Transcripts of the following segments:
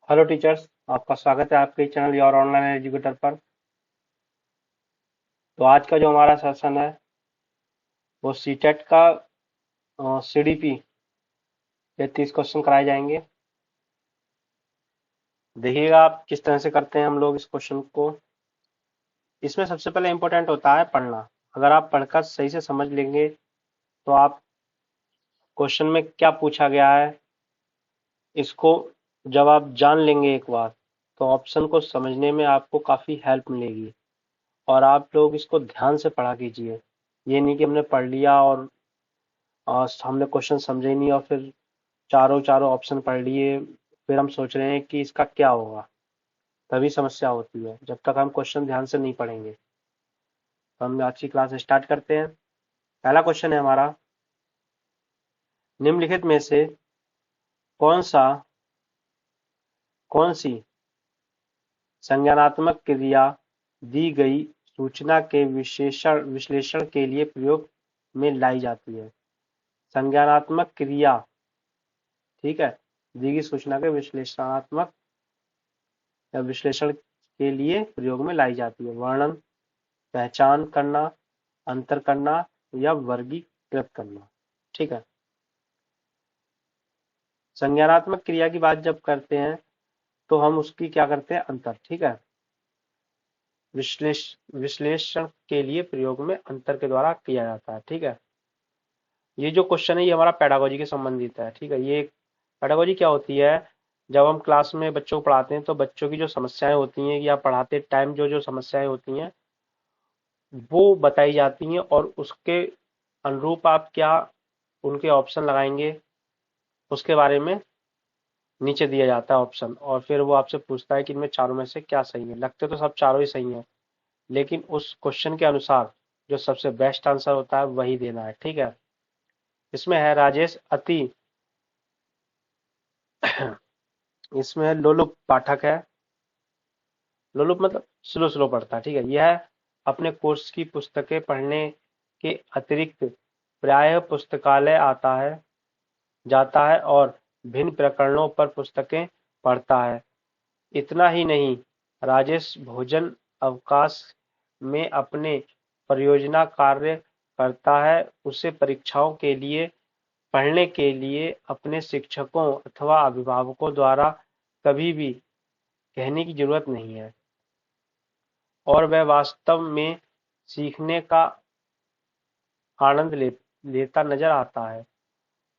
Hello teachers, आपका स्वागत है आपके चैनल योर ऑनलाइन एजुकेटर पर। तो आज का जो हमारा सेशन है वो सीटेट का सीडीपी के 30 क्वेश्चन कराए जाएंगे। देखिएगा आप किस तरह से करते हैं हम लोग इस क्वेश्चन को। इसमें सबसे पहले इम्पोर्टेंट होता है पढ़ना। अगर आप पढ़कर सही से समझ लेंगे तो आप क्वेश्चन में क्या पूछा गया है इसको जब आप जान लेंगे एक बार, तो ऑप्शन को समझने में आपको काफ़ी हेल्प मिलेगी। और आप लोग इसको ध्यान से पढ़ा कीजिए। ये नहीं कि हमने पढ़ लिया और हमने क्वेश्चन समझे ही नहीं और फिर चारों चारों ऑप्शन पढ़ लिए, फिर हम सोच रहे हैं कि इसका क्या होगा। तभी समस्या होती है जब तक हम क्वेश्चन ध्यान से नहीं पढ़ेंगे। तो हम आज की क्लास स्टार्ट करते हैं। पहला क्वेश्चन है हमारा, निम्नलिखित में से कौन सा कौन सी संज्ञानात्मक क्रिया दी गई सूचना के विशेषण विश्लेषण के लिए प्रयोग में लाई जाती है। संज्ञानात्मक क्रिया, ठीक है, दी गई सूचना के विश्लेषणात्मक या विश्लेषण के लिए प्रयोग में लाई जाती है। वर्णन, पहचान करना, अंतर करना या वर्गीकृत करना। ठीक है। संज्ञानात्मक क्रिया की बात जब करते हैं तो हम उसकी क्या करते हैं, अंतर। ठीक है। विश्लेषण के लिए प्रयोग में अंतर के द्वारा किया जाता है। ठीक है। ये जो क्वेश्चन है ये हमारा पेडागोजी के संबंधित है। ठीक है। ये पेडागोजी क्या होती है, जब हम क्लास में बच्चों को पढ़ाते हैं तो बच्चों की जो समस्याएं होती हैं या पढ़ाते टाइम जो जो समस्याएं होती हैं वो बताई जाती हैं और उसके अनुरूप आप क्या उनके ऑप्शन लगाएंगे उसके बारे में नीचे दिया जाता है ऑप्शन। और फिर वो आपसे पूछता है कि इनमें चारों में से क्या सही है। लगते तो सब चारों ही सही हैं, लेकिन उस क्वेश्चन के अनुसार जो सबसे बेस्ट आंसर होता है वही देना है। ठीक है। इसमें है राजेश अति इसमें है लोलुप पाठक है। लोलुप मतलब स्लो स्लो पढ़ता है। ठीक है। यह अपने कोर्स की पुस्तकें पढ़ने के अतिरिक्त प्रायः पुस्तकालय आता है जाता है और भिन्न प्रकरणों पर पुस्तकें पढ़ता है। इतना ही नहीं, राजेश भोजन अवकाश में अपने परियोजना कार्य करता है। उसे परीक्षाओं के लिए पढ़ने के लिए अपने शिक्षकों अथवा अभिभावकों द्वारा कभी भी कहने की जरूरत नहीं है और वह वास्तव में सीखने का आनंद लेता नजर आता है।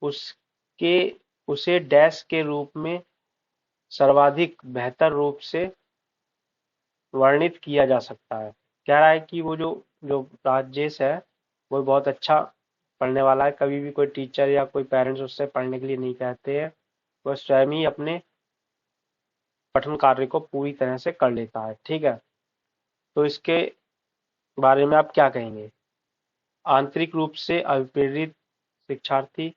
उसके उसे डैश के रूप में सर्वाधिक बेहतर रूप से वर्णित किया जा सकता है। कह रहा है कि वो जो जो राजेश है वो बहुत अच्छा पढ़ने वाला है। कभी भी कोई टीचर या कोई पेरेंट्स उससे पढ़ने के लिए नहीं कहते हैं। वह स्वयं ही अपने पठन कार्य को पूरी तरह से कर लेता है। ठीक है। तो इसके बारे में आप क्या कहेंगे? आंतरिक रूप से अभिप्रेरित शिक्षार्थी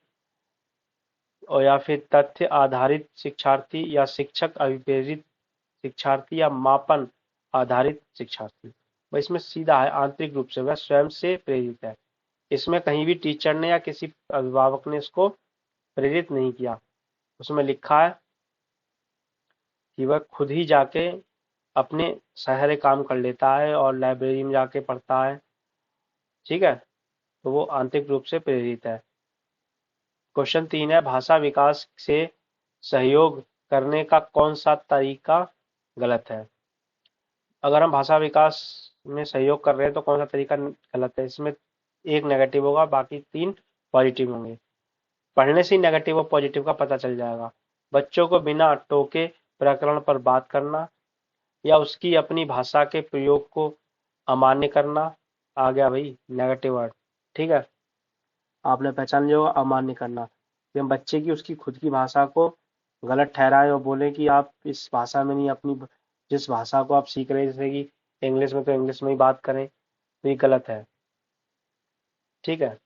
और या फिर तथ्य आधारित शिक्षार्थी या शिक्षक अभिप्रेरित शिक्षार्थी या मापन आधारित शिक्षार्थी। वह इसमें सीधा है, आंतरिक रूप से वह स्वयं से प्रेरित है। इसमें कहीं भी टीचर ने या किसी अभिभावक ने इसको प्रेरित नहीं किया। उसमें लिखा है कि वह खुद ही जाके अपने सारे काम कर लेता है और लाइब्रेरी में जाके पढ़ता है। ठीक है। तो वो आंतरिक रूप से प्रेरित है। क्वेश्चन 3 है, भाषा विकास से सहयोग करने का कौन सा तरीका गलत है? अगर हम भाषा विकास में सहयोग कर रहे हैं तो कौन सा तरीका गलत है? इसमें एक नेगेटिव होगा, बाकी 3 पॉजिटिव होंगे। पढ़ने से ही नेगेटिव और पॉजिटिव का पता चल जाएगा। बच्चों को बिना टोके प्रकरण पर बात करना या उसकी अपनी भाषा के प्रयोग को अमान्य करना। आ गया भाई नेगेटिव वर्ड। ठीक है। आपने पहचान लिया होगा, अमान्य करना कि हम बच्चे की उसकी खुद की भाषा को गलत ठहराए और बोले कि आप इस भाषा में नहीं, अपनी जिस भाषा को आप सीख रहे हैं जैसे कि इंग्लिश में, तो इंग्लिश में ही बात करें, तो ये गलत है। ठीक है।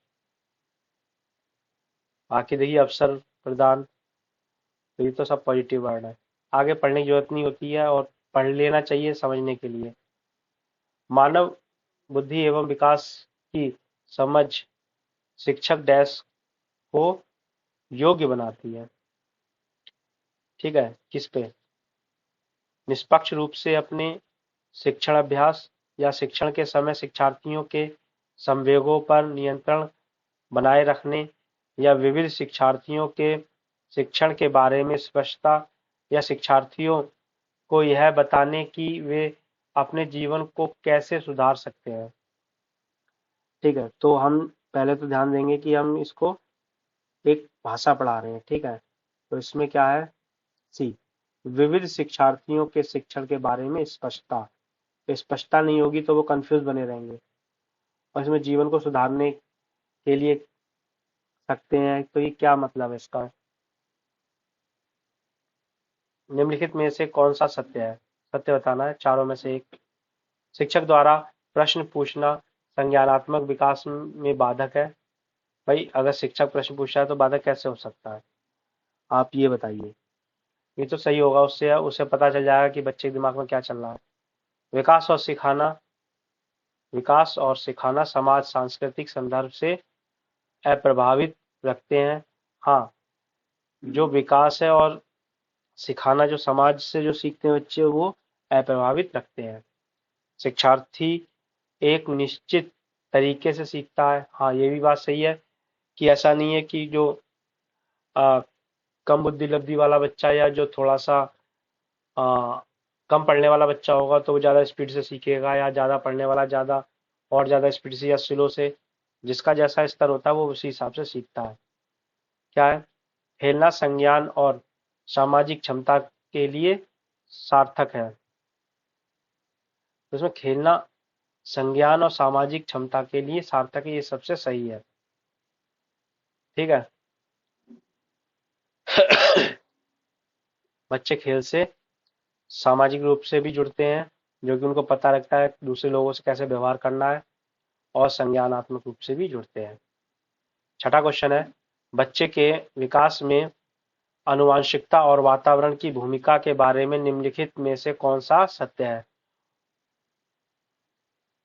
बाकी देखिए अवसर प्रदान, तो ये तो सब पॉजिटिव वर्ड है। आगे पढ़ने की जरूरत नहीं होती है और पढ़ लेना चाहिए समझने के लिए। मानव बुद्धि एवं विकास की समझ शिक्षक डैश को योग्य बनाती है। ठीक है। किस पे? निष्पक्ष रूप से अपने शिक्षण अभ्यास या शिक्षण के समय शिक्षार्थियों के संवेगों पर नियंत्रण बनाए रखने या विविध शिक्षार्थियों के शिक्षण के बारे में स्पष्टता या शिक्षार्थियों को यह बताने कि वे अपने जीवन को कैसे सुधार सकते हैं। ठीक है, तो हम पहले तो ध्यान देंगे कि हम इसको एक भाषा पढ़ा रहे हैं। ठीक है, तो इसमें क्या है, सी, विविध शिक्षार्थियों के शिक्षण के बारे में स्पष्टता। स्पष्टता नहीं होगी तो वो कंफ्यूज बने रहेंगे। और इसमें जीवन को सुधारने के लिए सकते हैं, तो ये क्या मतलब है इसका। निम्नलिखित में से कौन सा सत्य है, सत्य बताना है, चारों में से एक। शिक्षक द्वारा प्रश्न पूछना संज्ञानात्मक विकास में बाधक है। भाई अगर शिक्षक प्रश्न पूछ रहा है तो बाधक कैसे हो सकता है, आप ये बताइए। ये तो सही होगा, उससे उसे पता चल जाएगा कि बच्चे के दिमाग में क्या चल रहा है। विकास और सिखाना, विकास और सिखाना समाज सांस्कृतिक संदर्भ से अप्रभावित रखते हैं। हाँ, जो विकास है और सिखाना जो समाज से जो सीखते हैं बच्चे वो अप्रभावित रखते हैं। शिक्षार्थी एक निश्चित तरीके से सीखता है। हाँ, ये भी बात सही है कि ऐसा नहीं है कि जो आ, कम बुद्धि लब्धि वाला बच्चा या जो थोड़ा सा आ, कम पढ़ने वाला बच्चा होगा तो वो ज़्यादा स्पीड से सीखेगा, या ज़्यादा पढ़ने वाला ज़्यादा और ज़्यादा स्पीड से या स्लो से। जिसका जैसा स्तर होता है वो उसी हिसाब से सीखता है। क्या है, खेलना संज्ञान और सामाजिक क्षमता के लिए सार्थक है। तो इसमें खेलना संज्ञान और सामाजिक क्षमता के लिए सार्थक है, ये सबसे सही है। ठीक है। बच्चे खेल से सामाजिक रूप से भी जुड़ते हैं, जो कि उनको पता लगता है दूसरे लोगों से कैसे व्यवहार करना है, और संज्ञानात्मक रूप से भी जुड़ते हैं। छठा क्वेश्चन है, बच्चे के विकास में आनुवंशिकता और वातावरण की भूमिका के बारे में निम्नलिखित में से कौन सा सत्य है।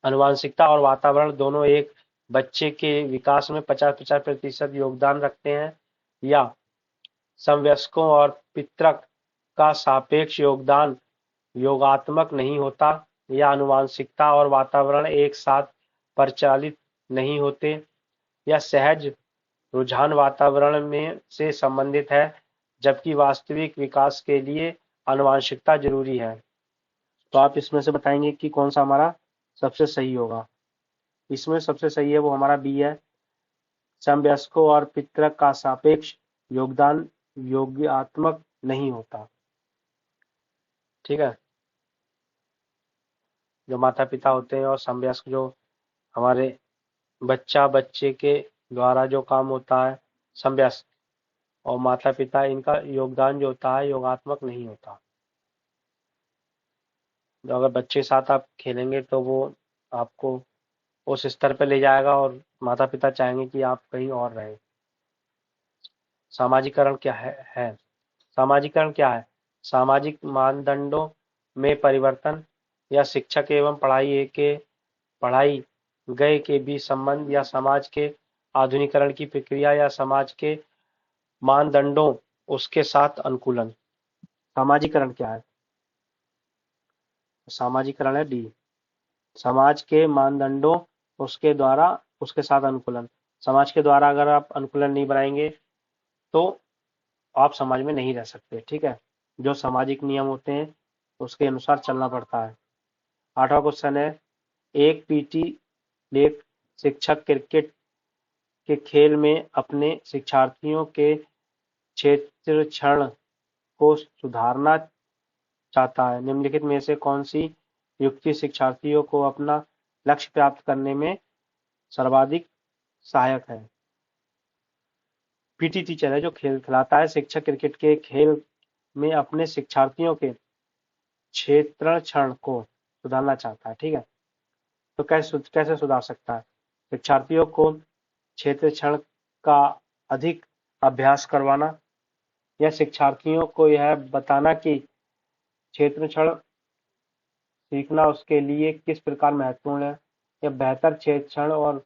आनुवंशिकता और वातावरण दोनों एक बच्चे के विकास में 50-50% योगदान रखते हैं, या समवयस्कों और पितृक का सापेक्ष योगदान योगात्मक नहीं होता, या आनुवंशिकता और वातावरण एक साथ परिचालित नहीं होते, या सहज रुझान वातावरण में से संबंधित है जबकि वास्तविक विकास के लिए आनुवंशिकता जरूरी है। तो आप इसमें से बताएंगे कि कौन सा हमारा सबसे सही होगा। इसमें सबसे सही है वो हमारा बी है, समवयस्कों और पितृक का सापेक्ष योगदान योगात्मक नहीं होता। ठीक है, जो माता पिता होते हैं और समवयस्क जो हमारे बच्चे के द्वारा जो काम होता है समवयस्क, और माता पिता, इनका योगदान जो होता है योगात्मक नहीं होता। तो अगर बच्चे के साथ आप खेलेंगे तो वो आपको उस स्तर पर ले जाएगा, और माता पिता चाहेंगे कि आप कहीं और रहें। सामाजिकरण क्या है? सामाजिकरण क्या है? सामाजिक मानदंडों में परिवर्तन, या शिक्षक एवं पढ़ाई गए के बीच संबंध, या समाज के आधुनिकीकरण की प्रक्रिया, या समाज के मानदंडों उसके साथ अनुकूलन। सामाजिकरण क्या है? सामाजिकरण है डी, समाज के मानदंडों उसके द्वारा उसके साथ अनुकूलन। समाज के द्वारा अगर आप अनुकूलन नहीं बनाएंगे तो आप समाज में नहीं रह सकते। ठीक है, जो सामाजिक नियम होते हैं उसके अनुसार चलना पड़ता है। आठवां क्वेश्चन है, एक पीटी लेख शिक्षक क्रिकेट के खेल में अपने शिक्षार्थियों के क्षेत्रक्षण को सुधारना चाहता है। निम्नलिखित में से कौन सी युक्ति शिक्षार्थियों को अपना लक्ष्य प्राप्त करने में सर्वाधिक सहायक है। पीटी टीचर है जो खेल खिलाता है, शिक्षक क्रिकेट के खेल में अपने शिक्षार्थियों के क्षेत्रक्षण को सुधारना चाहता है। ठीक है, तो कैसे सुधार सकता है? शिक्षार्थियों को क्षेत्रक्षण का अधिक अभ्यास करवाना, या शिक्षार्थियों को यह बताना कि क्षेत्रक्षण सीखना उसके लिए किस प्रकार महत्वपूर्ण है, या बेहतर क्षेत्रक्षण और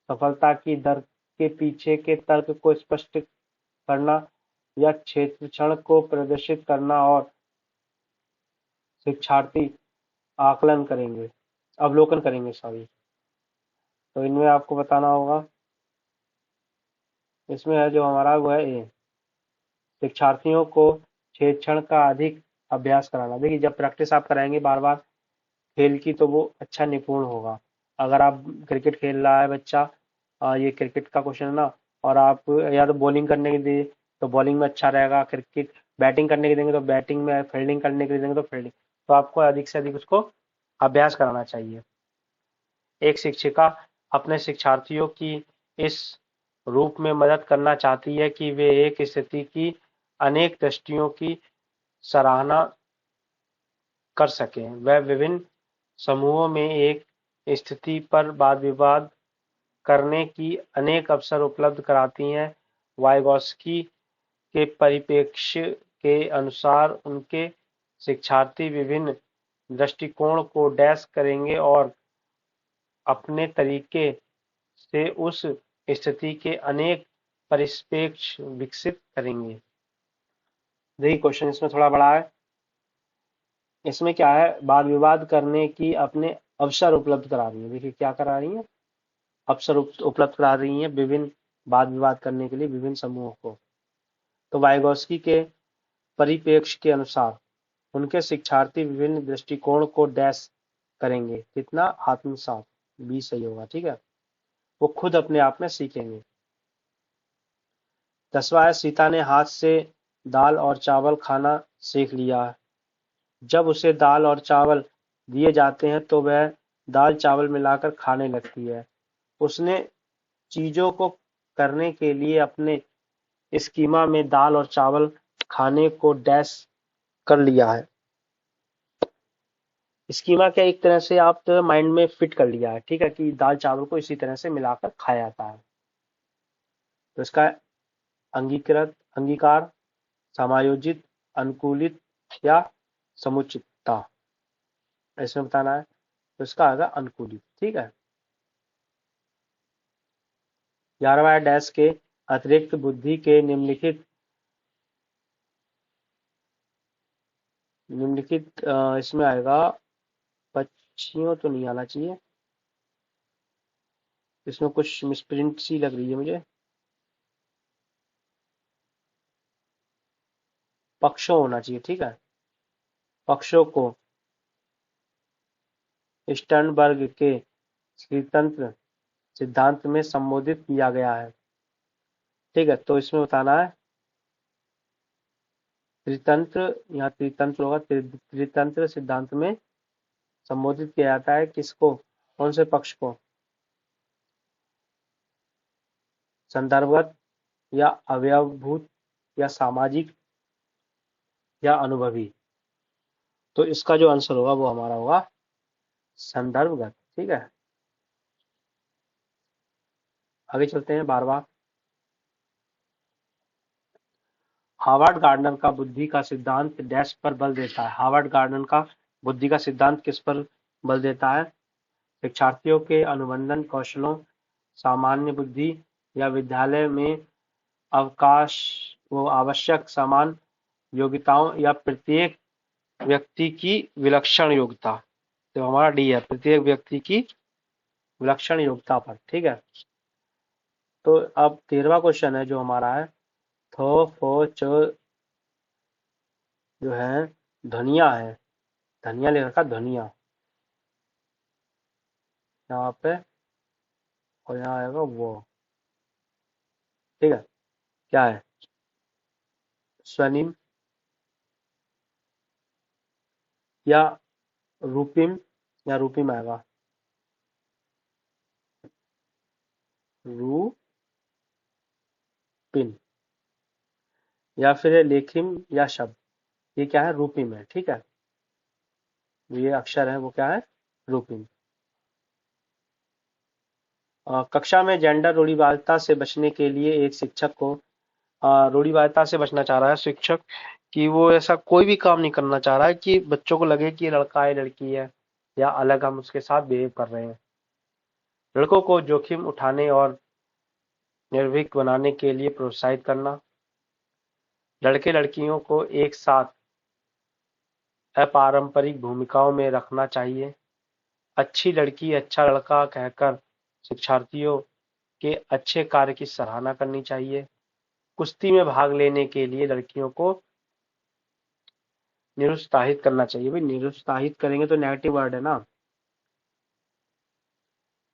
सफलता की दर के पीछे के तर्क को स्पष्ट करना, या क्षेत्रक्षण को प्रदर्शित करना और शिक्षार्थी आकलन करेंगे, अवलोकन करेंगे सॉरी। तो इनमें आपको बताना होगा, इसमें है जो हमारा वो है ए, शिक्षार्थियों को क्षेत्रण का अधिक अभ्यास कराना। देखिए जब प्रैक्टिस आप कराएंगे बार बार खेल की तो वो अच्छा निपुण होगा। अगर आप क्रिकेट खेल रहा है बच्चा, ये क्रिकेट का क्वेश्चन है ना, और आप या तो बॉलिंग करने के लिए तो बॉलिंग में अच्छा रहेगा, क्रिकेट बैटिंग करने के देंगे तो बैटिंग में, फील्डिंग करने के लिए देंगे तो फील्डिंग। तो आपको अधिक से अधिक उसको अभ्यास कराना चाहिए। एक शिक्षिका अपने शिक्षार्थियों की इस रूप में मदद करना चाहती है कि वे एक स्थिति की अनेक दृष्टियों की सराहना कर सकें। वह विभिन्न समूहों में एक स्थिति पर वाद विवाद करने की अनेक अवसर उपलब्ध कराती हैं। वाइगॉस्की के परिप्रेक्ष्य के अनुसार उनके शिक्षार्थी विभिन्न दृष्टिकोण को डैश करेंगे और अपने तरीके से उस स्थिति के अनेक परिप्रेक्ष्य विकसित करेंगे। देखिए क्वेश्चन इसमें थोड़ा बड़ा है। इसमें क्या है, वाद विवाद करने की अपने अवसर उपलब्ध करा रही है। देखिए क्या करा रही है, अवसर उपलब्ध करा रही है विभिन्न वाद विवाद करने के लिए विभिन्न समूहों को। तो वाइगॉस्की के परिप्रेक्ष्य के अनुसार उनके शिक्षार्थी विभिन्न दृष्टिकोण को डैश करेंगे, कितना आत्मसात, बी सही होगा, ठीक है। वो खुद अपने आप में सीखेंगे। 10वां है, सीता ने हाथ से दाल और चावल खाना सीख लिया। जब उसे दाल और चावल दिए जाते हैं तो वह दाल चावल मिलाकर खाने लगती है। उसने चीजों को करने के लिए अपने स्कीमा में दाल और चावल खाने को डैश कर लिया है। स्कीमा क्या, एक तरह से आप तो माइंड में फिट कर लिया है, ठीक है, कि दाल चावल को इसी तरह से मिलाकर खाया जाता है। तो इसका अंगीकृत, अंगीकार, समायोजित, अनुकूलित या समुचितता, इसमें बताना है। तो इसका आएगा अनुकूलित, ठीक है। 11वां डैश के अतिरिक्त बुद्धि के निम्नलिखित इसमें आएगा, पक्षियों तो नहीं आना चाहिए, इसमें कुछ मिसप्रिंट सी लग रही है मुझे, पक्षों होना चाहिए, ठीक है। पक्षों को स्टर्नबर्ग के स्त्रीतंत्र सिद्धांत में संबोधित किया गया है, ठीक है। तो इसमें बताना है त्रितंत्र, यहाँ त्रितंत्र होगा, त्रितंत्र सिद्धांत में संबोधित किया जाता है किसको, कौन से पक्ष को, संदर्भगत या अवयवभूत या सामाजिक या अनुभवी। तो इसका जो आंसर होगा वो हमारा होगा संदर्भगत, ठीक है। आगे चलते हैं 12वां। हार्वर्ड गार्डनर का बुद्धि का सिद्धांत डैश पर बल देता है। हार्वर्ड गार्डनर का बुद्धि का सिद्धांत किस पर बल देता है, शिक्षार्थियों के अनुबंधन कौशलों, सामान्य बुद्धि या विद्यालय में अवकाश वो आवश्यक समान योग्यताओं या प्रत्येक व्यक्ति की विलक्षण योग्यता। तो हमारा डी है, प्रत्येक व्यक्ति की विलक्षण योग्यता पर, ठीक है। तो अब 13वां क्वेश्चन है जो हमारा है, थो फो च जो है धनिया है, धनिया लिख रखा, धनिया यहाँ पे, और यहाँ आएगा वो, ठीक है। क्या है, स्वनिम या रूपिम, या रूपिम आएगा, रूपिन, या फिर लेखिम या शब्द। ये क्या है, रूपिम है, ठीक है। ये अक्षर है वो क्या है, रूपिम। कक्षा में जेंडर रूढ़िवादिता से बचने के लिए एक शिक्षक को, रूढ़िवादिता से बचना चाह रहा है शिक्षक कि वो ऐसा कोई भी काम नहीं करना चाह रहा है कि बच्चों को लगे कि ये लड़का है लड़की है या अलग हम उसके साथ बिहेव कर रहे हैं। लड़कों को जोखिम उठाने और निर्भीक बनाने के लिए प्रोत्साहित करना, लड़के लड़कियों को एक साथ अपारंपरिक भूमिकाओं में रखना चाहिए। अच्छी लड़की अच्छा लड़का कहकर शिक्षार्थियों के अच्छे कार्य की सराहना करनी चाहिए। कुश्ती में भाग लेने के लिए लड़कियों को निरुत्साहित करना चाहिए। भाई निरुत्साहित करेंगे तो नेगेटिव वर्ड है ना,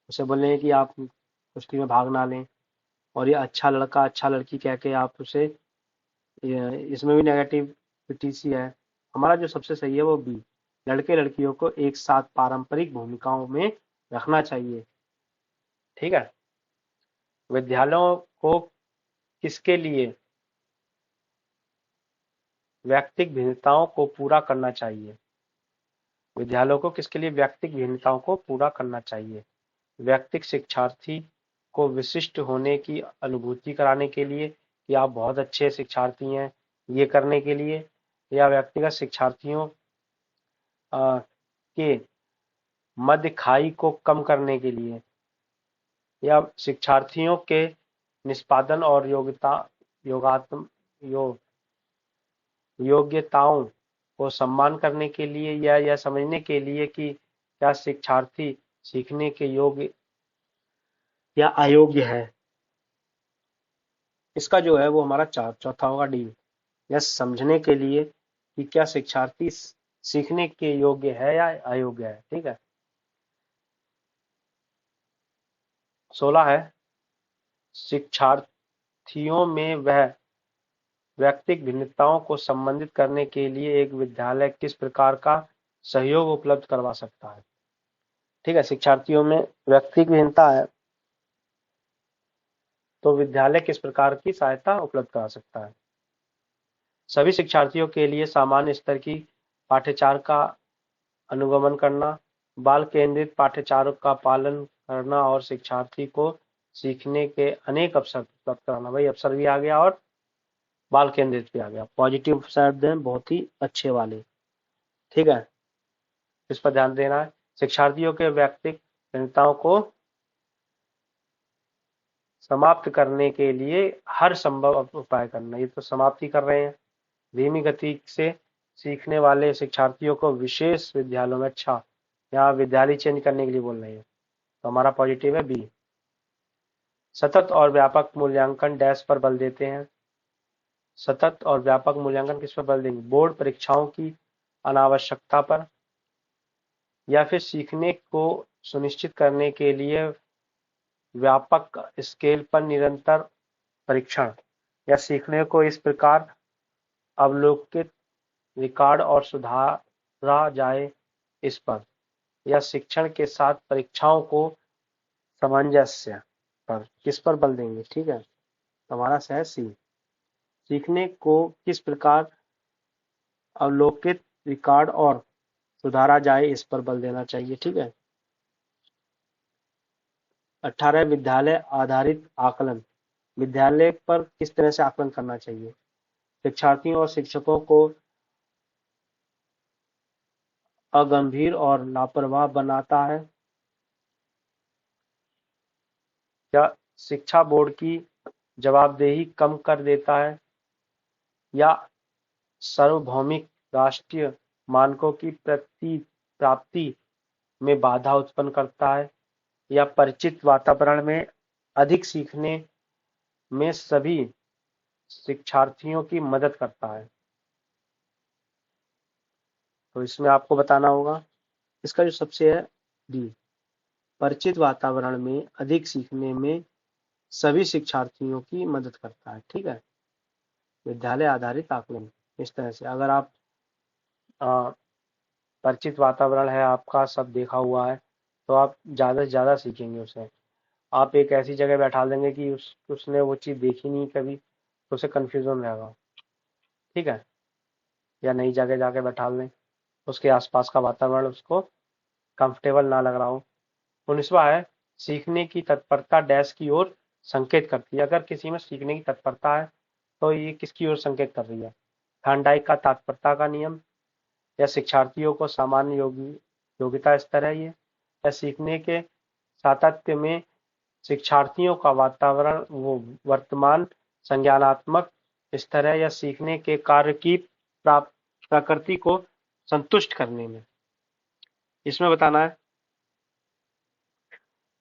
उसे बोलेंगे कि आप कुश्ती में भाग ना लें। और ये अच्छा लड़का अच्छा लड़की कह के आप उसे, इसमें भी नेगेटिविटी सी है। हमारा जो सबसे सही है वो बी, लड़के लड़कियों को एक साथ पारंपरिक भूमिकाओं में रखना चाहिए। ठीक है। विद्यालयों को किसके लिए व्यक्तिगत भिन्नताओं को पूरा करना चाहिए। विद्यालयों को किसके लिए व्यक्तिगत भिन्नताओं को पूरा करना चाहिए। व्यक्तिगत शिक्षार्थी को विशिष्ट होने की अनुभूति कराने के लिए कि आप बहुत अच्छे शिक्षार्थी हैं, ये करने के लिए, या व्यक्तिगत शिक्षार्थियों के मध्य खाई को कम करने के लिए, या शिक्षार्थियों के निष्पादन और योगात्म यो, योग्यताओं को सम्मान करने के लिए, या यह समझने के लिए कि क्या शिक्षार्थी सीखने के योग्य या अयोग्य है। इसका जो है वो हमारा चौथा होगा डी, यह समझने के लिए कि क्या शिक्षार्थी सीखने के योग्य है या अयोग्य है। ठीक है। 16 है, शिक्षार्थियों में वह व्यक्तिगत भिन्नताओं को संबोधित करने के लिए एक विद्यालय किस प्रकार का सहयोग उपलब्ध करवा सकता है। ठीक है, शिक्षार्थियों में व्यक्तिगत भिन्नता है तो विद्यालय किस प्रकार की सहायता उपलब्ध करा सकता है। सभी शिक्षार्थियों के लिए सामान्य स्तर की पाठ्यचर्या का अनुगमन करना, बाल केंद्रित पाठ्यचर्या का पालन करना और शिक्षार्थी को सीखने के अनेक अवसर उपलब्ध कराना। भाई अवसर भी आ गया और बाल केंद्रित भी आ गया, पॉजिटिव शब्द हैं बहुत ही अच्छे वाले। ठीक है, इस पर ध्यान देना है। शिक्षार्थियों के व्यक्तिगत भिन्नताओं को समाप्त करने के लिए हर संभव उपाय करना। ये तो समाप्ति कर रहे हैं। धीमी गति से सीखने वाले शिक्षार्थियों को विशेष विद्यालयों में, अच्छा यहाँ विद्यालय चेंज करने के लिए बोल रहे हैं, तो हमारा पॉजिटिव है बी। सतत और व्यापक मूल्यांकन डैश पर बल देते हैं। सतत और व्यापक मूल्यांकन किस पर बल देंगे, बोर्ड परीक्षाओं की अनावश्यकता पर, या फिर सीखने को सुनिश्चित करने के लिए व्यापक स्केल पर निरंतर परीक्षण, या सीखने को इस प्रकार अवलोकित रिकॉर्ड और सुधारा जाए इस पर, या शिक्षण के साथ परीक्षाओं को सामंजस्य पर, किस पर बल देंगे। ठीक है, हमारा सह सी, सीखने को किस प्रकार अवलोकित रिकॉर्ड और सुधारा जाए इस पर बल देना चाहिए। ठीक है। 18 विद्यालय आधारित आकलन, विद्यालय पर किस तरह से आकलन करना चाहिए। शिक्षार्थियों और शिक्षकों को अगंभीर और लापरवाह बनाता है, या शिक्षा बोर्ड की जवाबदेही कम कर देता है, या सार्वभौमिक राष्ट्रीय मानकों की प्राप्ति में बाधा उत्पन्न करता है, या परिचित वातावरण में अधिक सीखने में सभी शिक्षार्थियों की मदद करता है। तो इसमें आपको बताना होगा, इसका जो सबसे है डी, परिचित वातावरण में अधिक सीखने में सभी शिक्षार्थियों की मदद करता है। ठीक है, विद्यालय आधारित आकलन इस तरह से, अगर आप परिचित वातावरण है आपका, सब देखा हुआ है, तो आप ज़्यादा से ज़्यादा सीखेंगे उसे। आप एक ऐसी जगह बैठा देंगे कि उसने वो चीज़ देखी नहीं कभी, तो उसे कन्फ्यूजन रहेगा। ठीक है, या नई जगह जाके बैठा दें, उसके आसपास का वातावरण उसको कंफर्टेबल ना लग रहा हो। 19वां है, सीखने की तत्परता डैश की ओर संकेत करती है। अगर किसी में सीखने की तत्परता है तो ये किसकी ओर संकेत कर रही है, थार्नडाइक का तत्परता का नियम, या शिक्षार्थियों को सामान्य योग्यता स्तर है ये, या सीखने के सातत्य में शिक्षार्थियों का वातावरण वो वर्तमान संज्ञानात्मक स्तर है, या सीखने के कार्य की प्रकृति को संतुष्ट करने में, इसमें बताना है।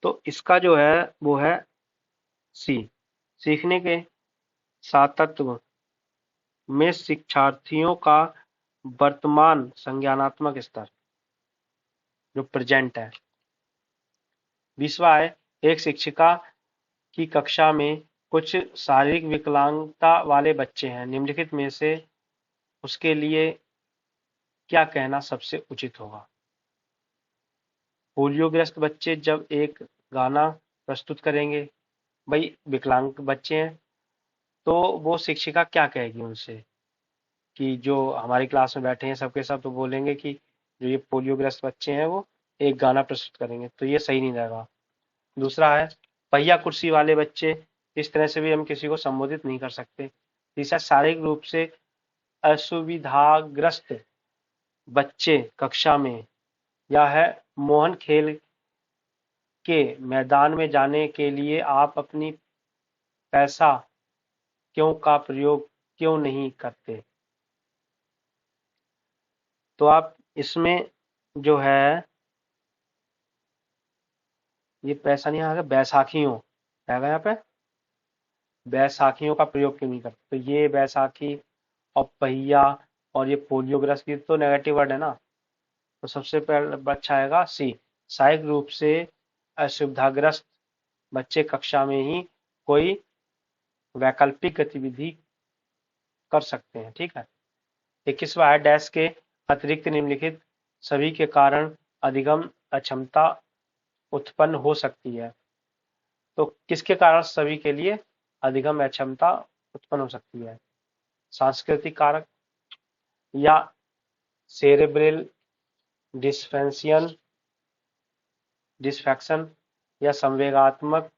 तो इसका जो है वो है सी, सीखने के सातत्य में शिक्षार्थियों का वर्तमान संज्ञानात्मक स्तर, जो प्रेजेंट है। 20वां है, एक शिक्षिका की कक्षा में कुछ शारीरिक विकलांगता वाले बच्चे हैं, निम्नलिखित में से उसके लिए क्या कहना सबसे उचित होगा। पोलियोग्रस्त बच्चे जब एक गाना प्रस्तुत करेंगे, भाई विकलांग बच्चे हैं, तो वो शिक्षिका क्या कहेगी उनसे कि जो हमारी क्लास में बैठे हैं सबके सब तो बोलेंगे कि जो ये पोलियोग्रस्त बच्चे हैं वो एक गाना प्रस्तुत करेंगे, तो ये सही नहीं रहेगा। दूसरा है, पहिया कुर्सी वाले बच्चे, इस तरह से भी हम किसी को संबोधित नहीं कर सकते। तीसरा, शारीरिक रूप से असुविधाग्रस्त बच्चे कक्षा में, या है मोहन खेल के मैदान में जाने के लिए आप अपनी पैसा क्यों का प्रयोग क्यों नहीं करते। तो आप इसमें जो है ये पैसा नहीं आएगा, बैसाखियों आएगा यहाँ पे, बैसाखियों का प्रयोग क्यों नहीं करते। तो ये बैसाखी और पहिया और ये पोलियोग्रस्त की तो नेगेटिव वर्ड है ना, तो सबसे पहले अच्छा आएगा सी, शारीरिक रूप से असुविधाग्रस्त बच्चे कक्षा में ही कोई वैकल्पिक गतिविधि कर सकते हैं। ठीक है। 21वां है, डैश के अतिरिक्त निम्नलिखित सभी के कारण अधिगम अक्षमता उत्पन्न हो सकती है। तो किसके कारण सभी के लिए अधिगम अक्षमता उत्पन्न हो सकती है। सांस्कृतिक कारक, या सेरेब्रल डिस्फेक्शन, या संवेगात्मक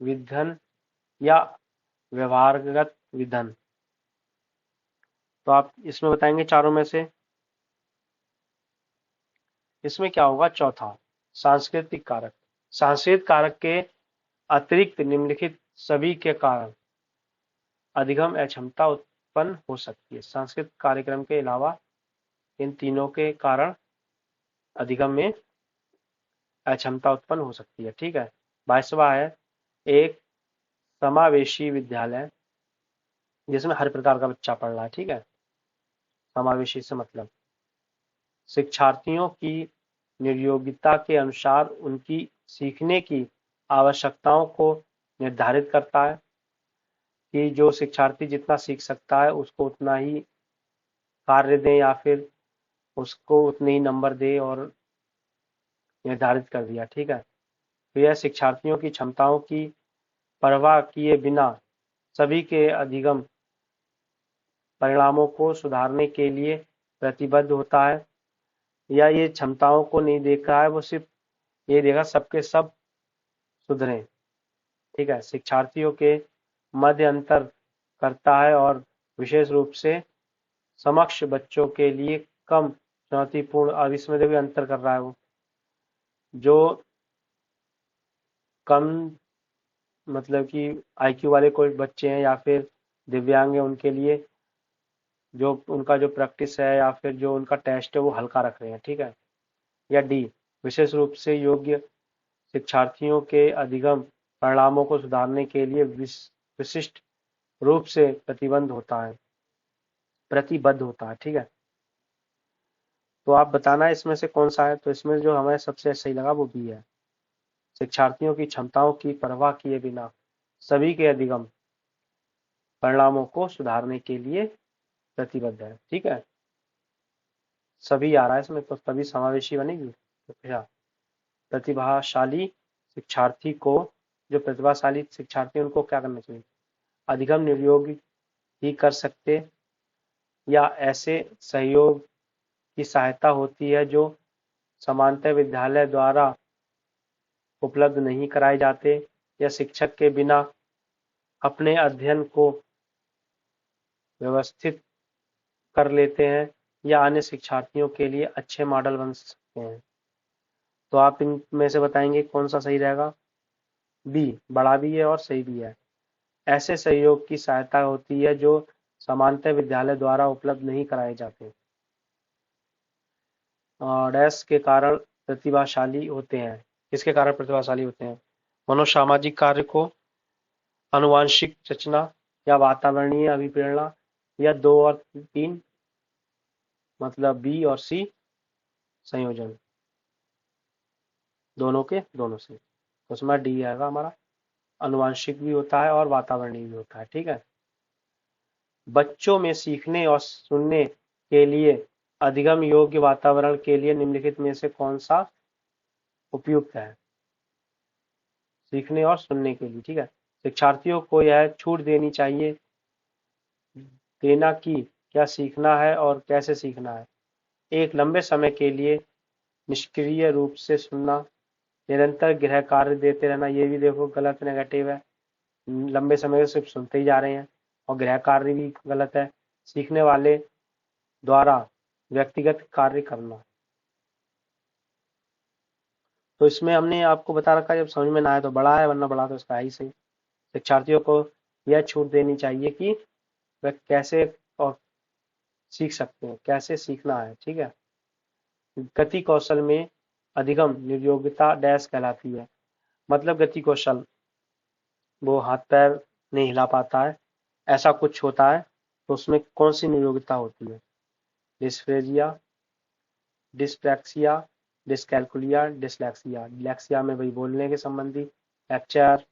विघटन, या व्यवहारगत विघटन। तो आप इसमें बताएंगे चारों में से। इसमें क्या होगा, चौथा सांस्कृतिक कारक, सांस्कृतिक कारक के अतिरिक्त निम्नलिखित सभी के कारण अधिगम अक्षमता उत्पन्न हो सकती है। सांस्कृतिक कार्यक्रम के अलावा इन तीनों के कारण अधिगम में अक्षमता उत्पन्न हो सकती है। ठीक है। 22वां है, एक समावेशी विद्यालय जिसमें हर प्रकार का बच्चा पढ़ रहा है। ठीक है। समावेशी से मतलब शिक्षार्थियों की निर्योग्यता के अनुसार उनकी सीखने की आवश्यकताओं को निर्धारित करता है, कि जो शिक्षार्थी जितना सीख सकता है उसको उतना ही कार्य दें या फिर उसको उतने ही नंबर दे, और निर्धारित कर दिया। ठीक है। तो यह शिक्षार्थियों की क्षमताओं की परवाह किए बिना सभी के अधिगम परिणामों को सुधारने के लिए प्रतिबद्ध होता है, या ये क्षमताओं को नहीं देख रहा है, वो सिर्फ ये देखा सबके सब सुधरें। ठीक है। शिक्षार्थियों के मध्य अंतर करता है, और विशेष रूप से समक्ष बच्चों के लिए कम चुनौतीपूर्ण, अब इसमें भी अंतर कर रहा है वो, जो कम मतलब कि आईक्यू वाले कोई बच्चे हैं या फिर दिव्यांग है, उनके लिए जो उनका जो प्रैक्टिस है या फिर जो उनका टेस्ट है वो हल्का रख रहे हैं। ठीक है। या डी, विशेष रूप से योग्य शिक्षार्थियों के अधिगम परिणामों को सुधारने के लिए विशिष्ट रूप से प्रतिबद्ध होता है। ठीक है। तो आप बताना इसमें से कौन सा है। तो इसमें जो हमें सबसे सही लगा वो बी है, शिक्षार्थियों की क्षमताओं की परवाह किए बिना सभी के अधिगम परिणामों को सुधारने के लिए प्रतिबद्ध है। ठीक है। सभी आ रहा है इसमें, तो सभी समावेशी बनेगी। तो क्या प्रतिभाशाली शिक्षार्थी को, जो प्रतिभाशाली शिक्षार्थी उनको क्या करना चाहिए, अधिगम निर्योग ही कर सकते, या ऐसे सहयोग की सहायता होती है जो सामान्यतः विद्यालय द्वारा उपलब्ध नहीं कराए जाते, या शिक्षक के बिना अपने अध्ययन को व्यवस्थित कर लेते हैं, या अन्य शिक्षार्थियों के लिए अच्छे मॉडल बन सकते हैं। तो आप इनमें से बताएंगे कौन सा सही रहेगा। बी बड़ा भी है और सही भी है, ऐसे सहयोग की सहायता होती है जो सामान्यतः विद्यालय द्वारा उपलब्ध नहीं कराए जाते। डैश के कारण प्रतिभाशाली होते हैं। किसके कारण प्रतिभाशाली होते हैं? मनोसामाजिक कार्य को, आनुवांशिक रचना या वातावरणीय अभिप्रेरणा, या 2 और 3, मतलब बी और सी संयोजन, दोनों के दोनों से। तो उसमें डी आएगा हमारा। आनुवांशिक भी होता है और वातावरणीय भी होता है। ठीक है। बच्चों में सीखने और सुनने के लिए अधिगम योग्य वातावरण के लिए निम्नलिखित में से कौन सा उपयुक्त है? सीखने और सुनने के लिए। ठीक है। शिक्षार्थियों को यह छूट देनी चाहिए देना कि क्या सीखना है और कैसे सीखना है। एक लंबे समय के लिए निष्क्रिय रूप से सुनना, निरंतर गृह कार्य देते रहना, ये भी देखो गलत, नेगेटिव है। लंबे समय से सिर्फ सुनते ही जा रहे हैं। और गृह कार्य भी गलत है। सीखने वाले द्वारा व्यक्तिगत कार्य करना। तो इसमें हमने आपको बता रखा है, जब समझ में ना आए तो बड़ा है, वरना बड़ा तो इसका है ही सही। शिक्षार्थियों को यह छूट देनी चाहिए कि वह कैसे और सीख सकते हैं, कैसे सीखना है। ठीक है। गति कौशल में अधिगम निर्योग्यता डैश कहलाती है। मतलब गति कौशल, वो हाथ पैर नहीं हिला पाता है, ऐसा कुछ होता है, तो उसमें कौन सी निरोगिता होती है? डिस्फ्रेजिया, डिस्प्रैक्सिया, डिसकैल्कुलिया, डिसलेक्सिया। डिलेक्सिया में वही बोलने के संबंधी, लेक्चर,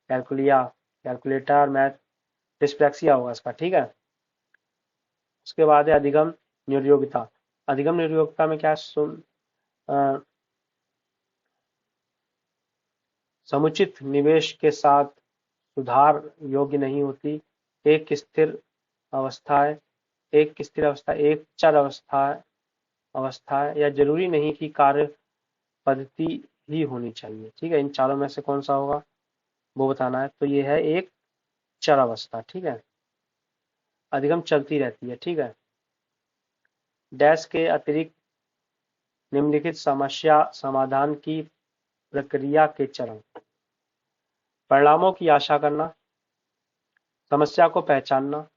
कैलकुलिया कैलकुलेटर, मैथ, डिस्प्रैक्सिया होगा इसका। ठीक है। उसके बाद है अधिगम निर्योग्यता। अधिगम निर्योग्यता में क्या है? समुचित निवेश के साथ सुधार योग्य नहीं होती। एक स्थिर अवस्था है, एक स्थिर अवस्था, एक चर अवस्था है, या जरूरी नहीं कि कार्य पद्धति ही होनी चाहिए। ठीक है। इन चारों में से कौन सा होगा वो बताना है। तो ये है एक चर अवस्था। ठीक है। अधिगम चलती रहती है। ठीक है। डैश के अतिरिक्त निम्नलिखित समस्या समाधान की प्रक्रिया के चरण: परिणामों की आशा करना, समस्या को पहचानना,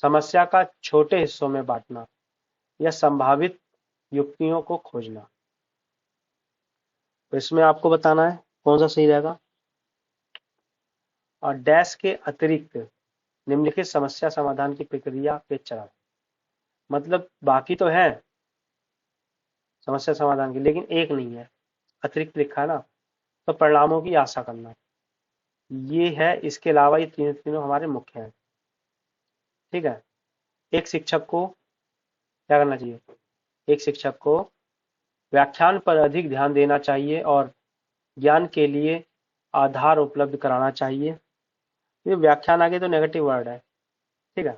समस्या का छोटे हिस्सों में बांटना, या संभावित युक्तियों को खोजना। तो इसमें आपको बताना है कौन सा सही रहेगा। और डैश के अतिरिक्त निम्नलिखित समस्या समाधान की प्रक्रिया के चरण, मतलब बाकी तो है समस्या समाधान की, लेकिन एक नहीं है, अतिरिक्त लिखा है ना। तो परिणामों की आशा करना, ये है। इसके अलावा ये तीनों तीनों हमारे मुख्य हैं। ठीक है। एक शिक्षक को क्या करना चाहिए? एक शिक्षक को व्याख्यान पर अधिक ध्यान देना चाहिए और ज्ञान के लिए आधार उपलब्ध कराना चाहिए। ये व्याख्यान आगे तो नेगेटिव वर्ड है। ठीक है।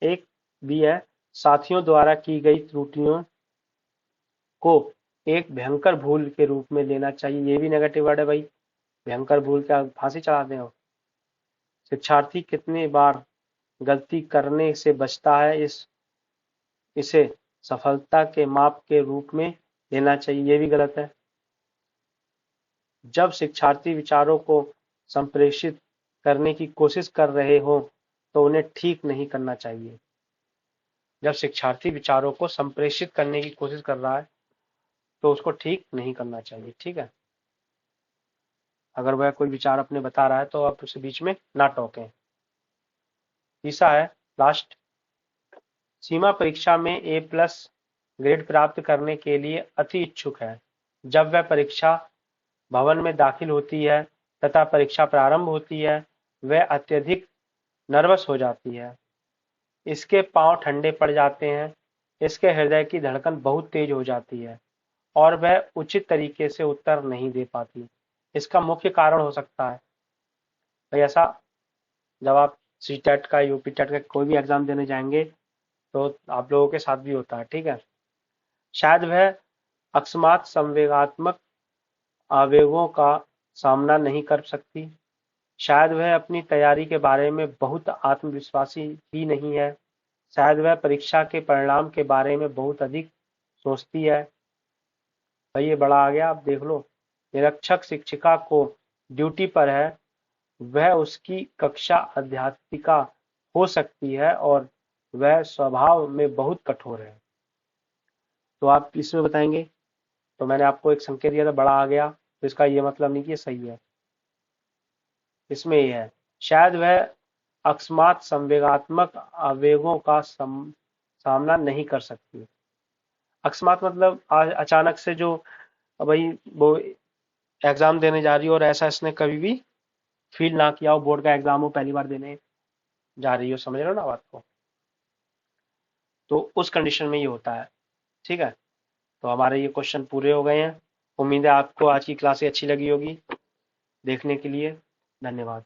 एक भी है, साथियों द्वारा की गई त्रुटियों को एक भयंकर भूल के रूप में लेना चाहिए। ये भी नेगेटिव वर्ड है भाई। भयंकर भूल क्या फांसी चढ़ाते हो? शिक्षार्थी कितनी बार गलती करने से बचता है, इसे सफलता के माप के रूप में लेना चाहिए। ये भी गलत है। जब शिक्षार्थी विचारों को संप्रेषित करने की कोशिश कर रहे हो तो उन्हें ठीक नहीं करना चाहिए। जब शिक्षार्थी विचारों को संप्रेषित करने की कोशिश कर रहा है तो उसको ठीक नहीं करना चाहिए। ठीक है। अगर वह कोई विचार अपने बता रहा है तो आप उसे बीच में ना टोकें। तीसरा है लास्ट, सीमा परीक्षा में A+ ग्रेड प्राप्त करने के लिए अति इच्छुक है। जब वह परीक्षा भवन में दाखिल होती है तथा परीक्षा प्रारंभ होती है, वह अत्यधिक नर्वस हो जाती है। इसके पांव ठंडे पड़ जाते हैं, इसके हृदय की धड़कन बहुत तेज हो जाती है और वह उचित तरीके से उत्तर नहीं दे पाती। इसका मुख्य कारण हो सकता है भाई ऐसा, जब आप CTET का, UP TET का कोई भी एग्जाम देने जाएंगे तो आप लोगों के साथ भी होता है। ठीक है। शायद वह अकस्मात संवेगात्मक आवेगों का सामना नहीं कर सकती। शायद वह अपनी तैयारी के बारे में बहुत आत्मविश्वासी ही नहीं है। शायद वह परीक्षा के परिणाम के बारे में बहुत अधिक सोचती है। भाई ये बड़ा आ गया, आप देख लो। निरीक्षक शिक्षिका को ड्यूटी पर है, वह उसकी कक्षा अध्यापिका हो सकती है और वह स्वभाव में बहुत कठोर है। तो आप इसमें बताएंगे। तो मैंने आपको एक संकेत दिया था, बड़ा आ गया, तो इसका ये मतलब नहीं कि ये सही है। इसमें ये है, शायद वह अकस्मात संवेगात्मक आवेगों का सामना नहीं कर सकती। अकस्मात मतलब अचानक से, जो भाई वो एग्जाम देने जा रही हो और ऐसा इसने कभी भी फील ना किया हो, बोर्ड का एग्जाम हो, पहली बार देने जा रही हो, समझ रहे हो ना बात को। तो उस कंडीशन में ये होता है। ठीक है, तो हमारे ये क्वेश्चन पूरे हो गए हैं। उम्मीद है आपको आज की क्लास अच्छी लगी होगी। देखने के लिए धन्यवाद।